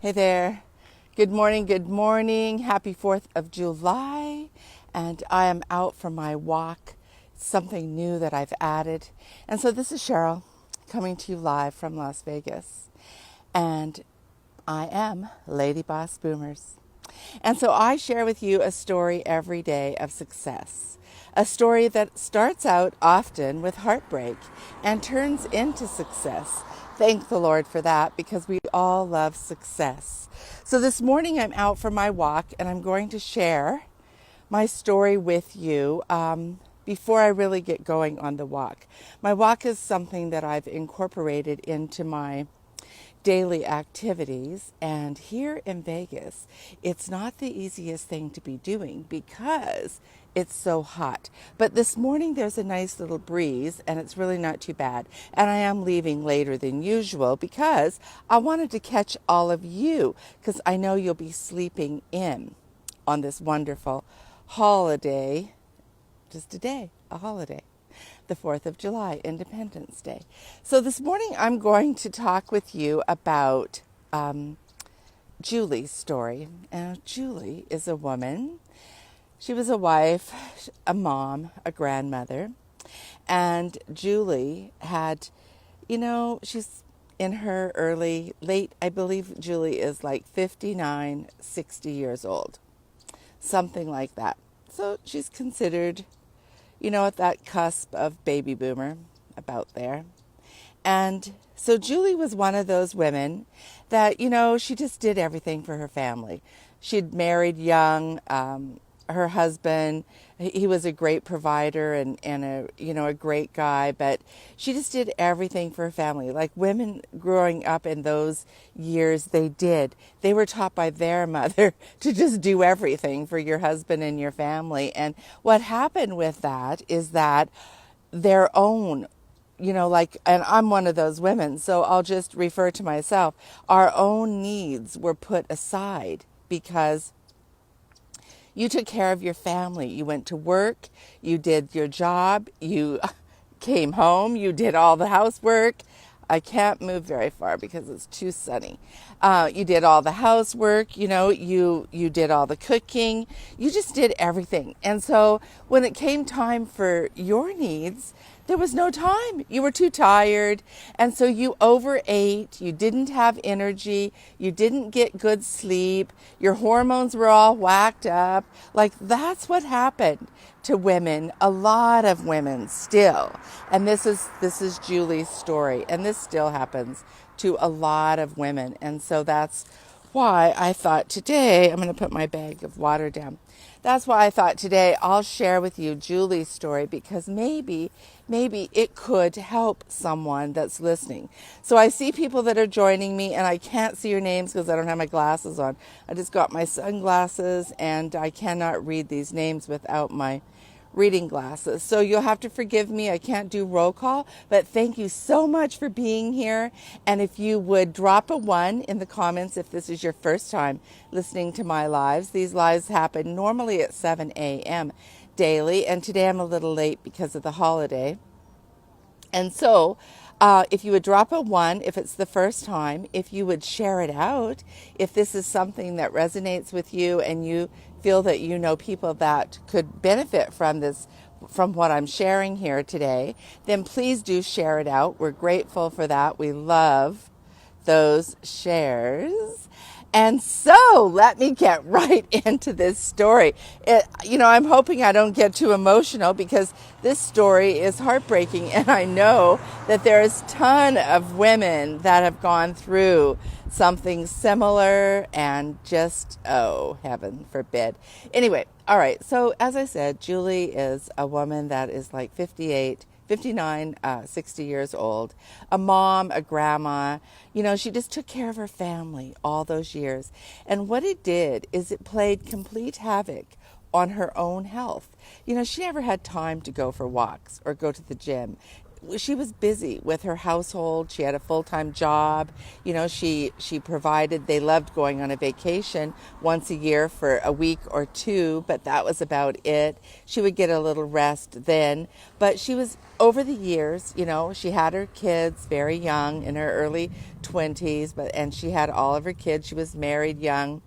Hey there. Good morning, good morning. Happy 4th of July. And I am out for my walk. Something new that I've added. And so this is Cheryl coming to you live from Las Vegas. And I am Lady Boss Boomers. And so I share with you a story every day of success. A story that starts out often with heartbreak and turns into success. Thank the Lord for that, because we all love success. So this morning I'm out for my walk and I'm going to share my story with you before I really get going on the walk. My walk is something that I've incorporated into my daily activities, and here in Vegas it's not the easiest thing to be doing because it's so hot. But this morning there's a nice little breeze and it's really not too bad, and I am leaving later than usual because I wanted to catch all of you, because I know you'll be sleeping in on this wonderful holiday. Just a day, a holiday, the 4th of July, Independence Day. So this morning I'm going to talk with you about Julie's story. Julie is a woman. She was a wife, a mom, a grandmother. And Julie had, she's in her late, I believe Julie is like 59, 60 years old. Something like that. So she's considered, at that cusp of baby boomer, about there. And so Julie was one of those women that, she just did everything for her family. She'd married young. Her husband, he was a great provider and a great guy, but she just did everything for her family. Like women growing up in those years, they were taught by their mother to just do everything for your husband and your family. And what happened with that is that their own, and I'm one of those women, so I'll just refer to myself, our own needs were put aside because you took care of your family. You went to work, you did your job, you came home, you did all the housework. I can't move very far because it's too sunny. You did all the housework, you did all the cooking. You just did everything. And so when it came time for your needs, there was no time. You were too tired. And so you overate. You didn't have energy. You didn't get good sleep. Your hormones were all whacked up. Like, that's what happened to women, a lot of women still. And this is Julie's story. And this still happens to a lot of women. And so that's why I thought today, I'm going to put my bag of water down. That's why I thought today I'll share with you Julie's story, because maybe it could help someone that's listening. So I see people that are joining me, and I can't see your names because I don't have my glasses on. I just got my sunglasses, and I cannot read these names without my reading glasses. So you'll have to forgive me. I can't do roll call, but thank you so much for being here. And if you would drop a 1 in the comments if this is your first time listening to my lives. These lives happen normally at 7 a.m. daily, and today I'm a little late because of the holiday. And so if you would drop a 1 if it's the first time, if you would share it out, if this is something that resonates with you and you feel that you know people that could benefit from this, from what I'm sharing here today, then please do share it out. We're grateful for that. We love those shares. And so let me get right into this story. I'm hoping I don't get too emotional because this story is heartbreaking. And I know that there is a ton of women that have gone through something similar and just, oh, heaven forbid. Anyway, all right. So as I said, Julie is a woman that is like 59, 60 years old, a mom, a grandma. She just took care of her family all those years. And what it did is it played complete havoc on her own health. She never had time to go for walks or go to the gym. she was busy with her household. She had a full-time job. She provided. They loved going on a vacation once a year for a week or two, but that was about it. She would get a little rest then, but she was over the years, she had her kids very young in her early 20s, and she had all of her kids. She was married young.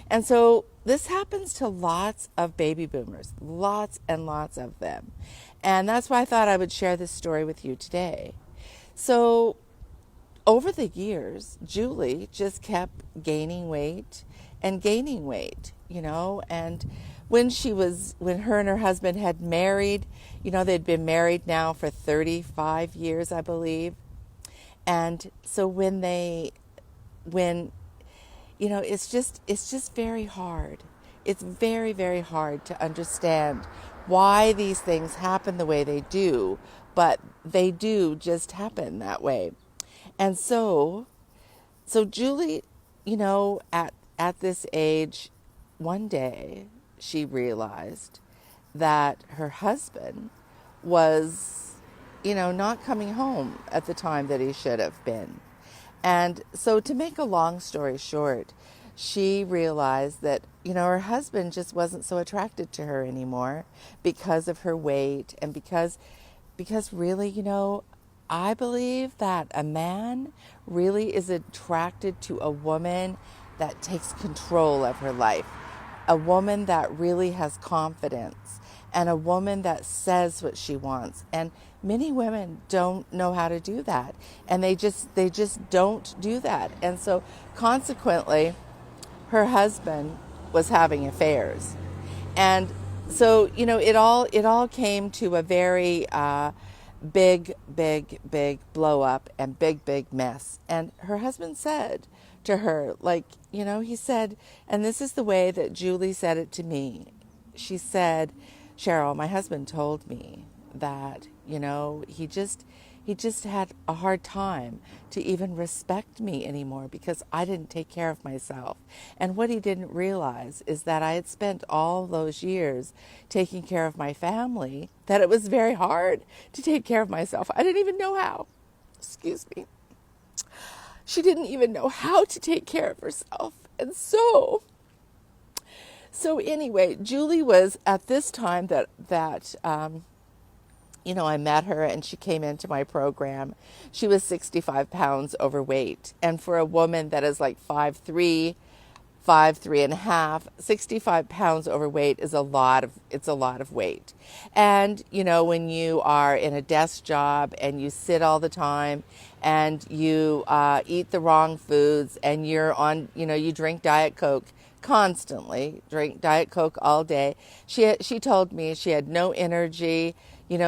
And so this happens to lots of baby boomers, lots and lots of them. And that's why I thought I would share this story with you today. So over the years, Julie just kept gaining weight and gaining weight, and when her and her husband had married, they'd been married now for 35 years, I believe. And so it's just very hard. It's very, very hard to understand why these things happen the way they do, but they do just happen that way. And so Julie, at this age, one day she realized that her husband was, not coming home at the time that he should have been. And so to make a long story short, she realized that, her husband just wasn't so attracted to her anymore because of her weight, and because really, I believe that a man really is attracted to a woman that takes control of her life, a woman that really has confidence, and a woman that says what she wants. And many women don't know how to do that, and they just don't do that. And so consequently, her husband was having affairs. And so, it all came to a very big blow up and big mess. And her husband said to her, he said, and this is the way that Julie said it to me. She said, Sherial, my husband told me that, he just had a hard time to even respect me anymore because I didn't take care of myself. And what he didn't realize is that I had spent all those years taking care of my family, that it was very hard to take care of myself. I didn't even know how. Excuse me. She didn't even know how to take care of herself. And so anyway, Julie was at this time that I met her and she came into my program. She was 65 pounds overweight. And for a woman that is like 5'3", 5'3.5", 65 pounds overweight is a lot of weight. And, when you are in a desk job and you sit all the time and you eat the wrong foods and you're on, you drink Diet Coke constantly, drink Diet Coke all day. She told me she had no energy.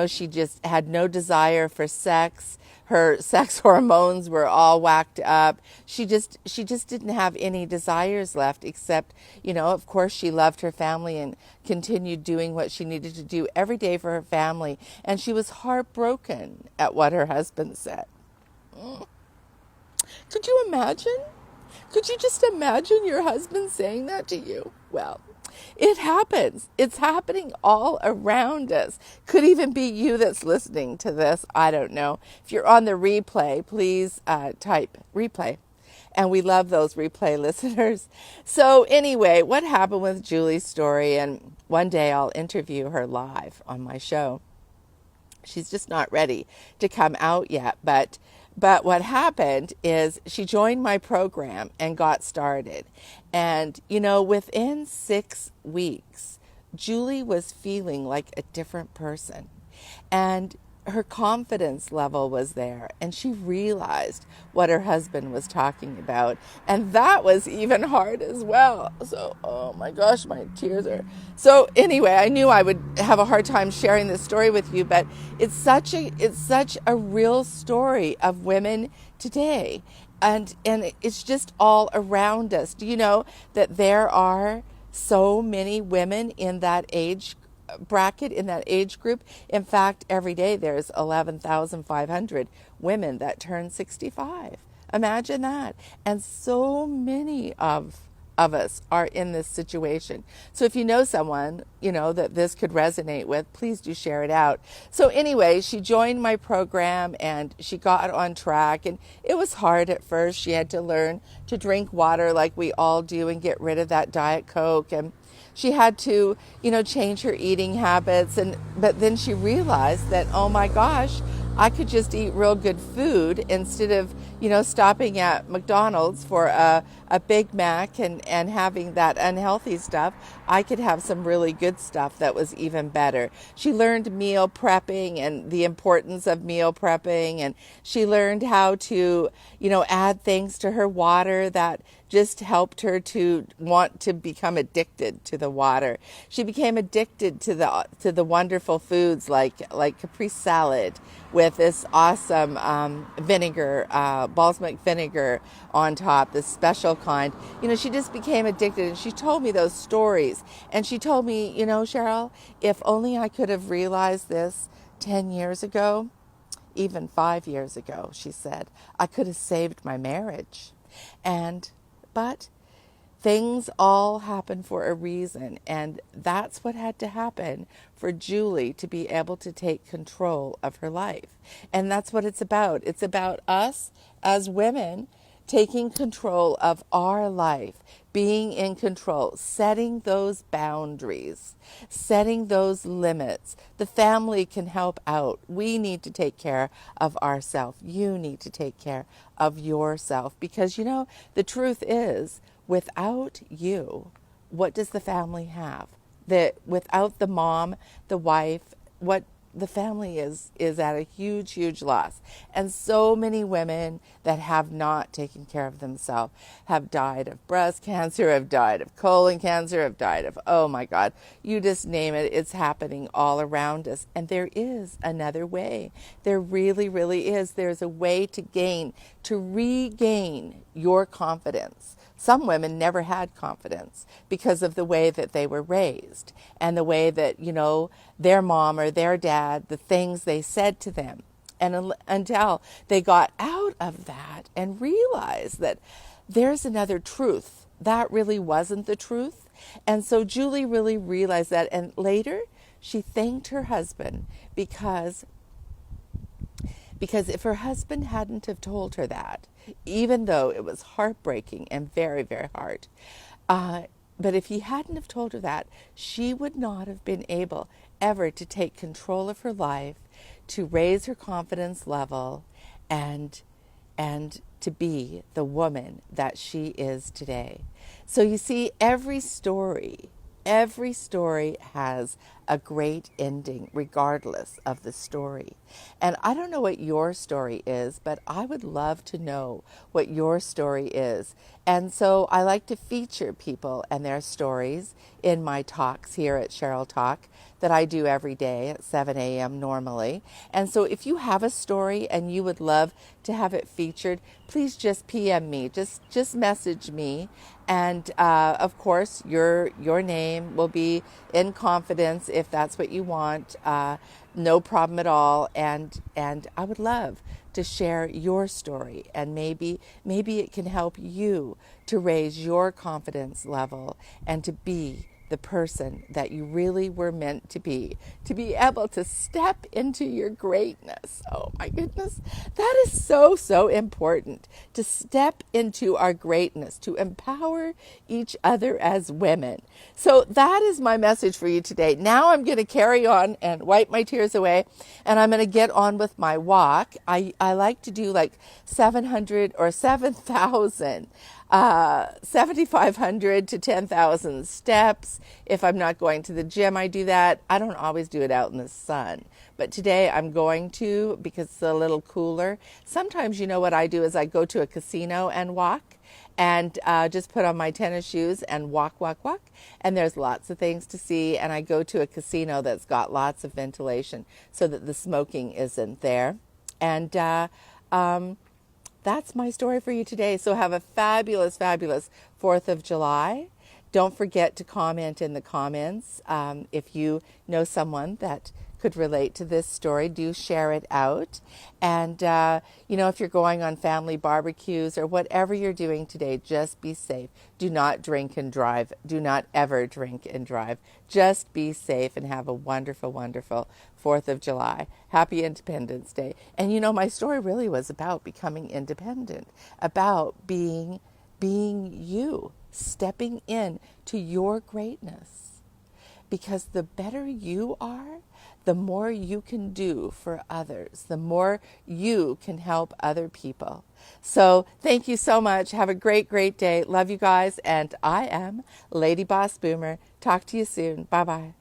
She just had no desire for sex. Her sex hormones were all whacked up. She just didn't have any desires left except, of course she loved her family and continued doing what she needed to do every day for her family. And she was heartbroken at what her husband said. Could you imagine? Could you just imagine your husband saying that to you? Well, it happens. It's happening all around us. Could even be you that's listening to this. I don't know. If you're on the replay, please type replay. And we love those replay listeners. So anyway, what happened with Julie's story? And one day I'll interview her live on my show. She's just not ready to come out yet, but what happened is she joined my program and got started. And, within 6 weeks, Julie was feeling like a different person. And her confidence level was there. And she realized what her husband was talking about. And that was even hard as well. So, oh my gosh, my tears are... So anyway, I knew I would have a hard time sharing this story with you, but it's such a real story of women today. And it's just all around us. Do you know that there are so many women in that age bracket, in that age group? In fact, every day there's 11,500 women that turn 65. Imagine that. And so many of of us are in this situation. So if you know someone, that this could resonate with, please do share it out. So anyway, she joined my program and she got on track, and it was hard at first. She had to learn to drink water like we all do and get rid of that Diet Coke, and she had to, change her eating habits. But then she realized that, oh my gosh, I could just eat real good food instead of, stopping at McDonald's for a Big Mac and having that unhealthy stuff. I could have some really good stuff that was even better. She learned meal prepping and the importance of meal prepping, and she learned how to, add things to her water that just helped her to want to become addicted to the water. She became addicted to the wonderful foods like Capri salad with this awesome vinegar, balsamic vinegar on top, this special kind. She just became addicted, and she told me those stories. And she told me, Cheryl, if only I could have realized this 10 years ago, even 5 years ago, she said, I could have saved my marriage. But things all happen for a reason, and that's what had to happen for Julie to be able to take control of her life. And that's what it's about. It's about us as women taking control of our life, being in control, setting those boundaries, setting those limits. The family can help out. We need to take care of ourselves. You need to take care of yourself, because the truth is, without you, what does the family have? Without the mom, the wife, what the family is at a huge, huge loss. And so many women that have not taken care of themselves have died of breast cancer, have died of colon cancer, have died of, oh my God, you just name it. It's happening all around us. And there is another way. There really, really is. There's a way to regain your confidence. Some women never had confidence because of the way that they were raised and the way that, their mom or their dad, the things they said to them. And until they got out of that and realized that there's another truth, that really wasn't the truth. And so Julie really realized that. And later she thanked her husband because if her husband hadn't have told her that, even though it was heartbreaking and very, very hard, but if he hadn't have told her that, she would not have been able ever to take control of her life, to raise her confidence level, and to be the woman that she is today. So you see, every story has a great ending, regardless of the story. And I don't know what your story is, but I would love to know what your story is. And so I like to feature people and their stories in my talks here at Sherial Talk that I do every day at 7 a.m. normally. And so if you have a story and you would love to have it featured, please just PM me, just message me. And of course, your name will be in confidence if that's what you want. No problem at all. And I would love to share your story, and maybe it can help you to raise your confidence level and to be the person that you really were meant to be able to step into your greatness. Oh my goodness, that is so, so important, to step into our greatness, to empower each other as women. So that is my message for you today. Now I'm going to carry on and wipe my tears away, and I'm going to get on with my walk. I like to do like 700 or 7,000 7,500 to 10,000 steps. If I'm not going to the gym, I do that. I don't always do it out in the sun, but today I'm going to, because it's a little cooler. Sometimes, what I do is I go to a casino and walk, and just put on my tennis shoes and walk. And there's lots of things to see. And I go to a casino that's got lots of ventilation so that the smoking isn't there. And that's my story for you today. So have a fabulous, fabulous 4th of July. Don't forget to comment in the comments if you know someone that could relate to this story, do share it out. And, if you're going on family barbecues or whatever you're doing today, just be safe. Do not drink and drive. Do not ever drink and drive. Just be safe and have a wonderful, wonderful 4th of July. Happy Independence Day. And, my story really was about becoming independent, about being you, stepping in to your greatness. Because the better you are, the more you can do for others, the more you can help other people. So thank you so much. Have a great, great day. Love you guys. And I am Lady Boss Boomer. Talk to you soon. Bye-bye.